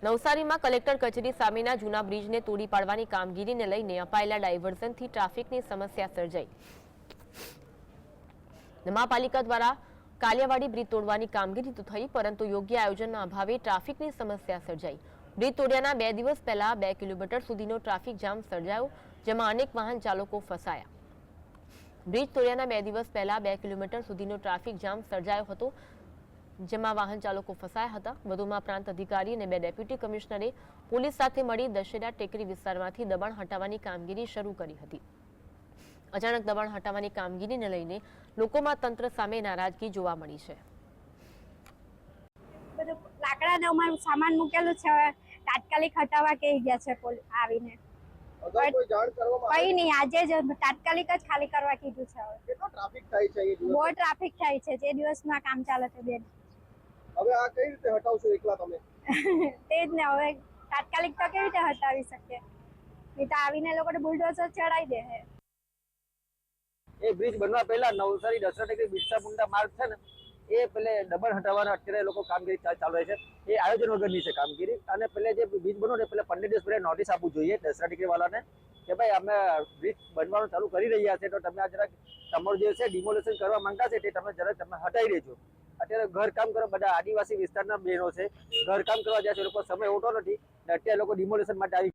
નવસારીમાં કલેક્ટર કચેરી સામેના જૂના બ્રિજને તોડી પાડવાની કામગીરીને લઈને અપાયેલા ડાયવર્ઝનથી ટ્રાફિકની સમસ્યા સર્જાઈ। મહાપાલિકા દ્વારા કાલિયાવાડી બ્રિજ તોડવાની કામગીરી તો થઈ, પરંતુ યોગ્ય આયોજનના અભાવે ટ્રાફિકની સમસ્યા સર્જાઈ। બ્રિજ તોડ્યાના 2 દિવસ પહેલા 2 કિલોમીટર સુધીનો ટ્રાફિક જામ સર્જાયો, જેમાં અનેક વાહન ચાલકો ફસાયા। બ્રિજ તોડ્યાના 2 દિવસ પહેલા 2 કિલોમીટર સુધીનો ટ્રાફિક જામ સર્જાયો હતો, જેમાં વાહન ચાલકો ફસાયા હતા। વધુમાં પ્રાંત અધિકારી અને 2 ડેપ્યુટી કમિશનરે પોલીસ સાથે મળી દશેરા ટેકરી વિસ્તારમાંથી દબાણ હટાવવાની કામગીરી શરૂ કરી હતી। અચાનક દબાણ હટાવવાની કામગીરીને લઈને લોકોમાં તંત્ર સામે નારાજગી જોવા મળી છે। લાકડાનો સામાન મૂકેલું છે, તાત્કાલિક હટાવવા કહી ગયા છે આવીને। કઈ નહીં, આજે જ તાત્કાલિક જ ખાલી કરવા કીધું છે। કેટલો ટ્રાફિક થાય છે? બહુ ટ્રાફિક થાય છે, જે દિવસમાં કામ ચાલે છે બેન। હવે આ કઈ રીતે હટાવશો એકલા તમે? તે જ ને, હવે તાત્કાલિક તો કેવી રીતે હટાવી શકીએ? નહીં તો આવીને લોકોને બુલડોઝર ચડાવી દે છે। એ બ્રિજ બનવા પહેલા નવસારી દશેરા ટેકરી બિરસા મુંડા માર્ગ છે ને, એ પેલે દબાણ હટાવવાના અત્યારે લોકો કામગીરી ચાલુ રહી છે। એ આયોજન વગરની છે કામગીરી, અને પેલે જે બ્રિજ બનો ને પેલા 15 દિવસ પહેલા નોટિસ આપવું જોઈએ દશેરા ટેકરી વાળાને કે ભાઈ અમે બ્રિજ બનવાનું ચાલુ કરી રહ્યા છે, તો તમે આ જરાક તમારું જે છે ડિમોલેશન કરવા માંગતા છે તે તમે હટાવી દેજો। અત્યારે ઘર કામ કરવા બધા આદિવાસી વિસ્તારના બહેનો છે, ઘર કામ કરવા જાય છે, લોકો સમય હોતો નથી, અત્યારે લોકો ડિમોલેશન માટે આવી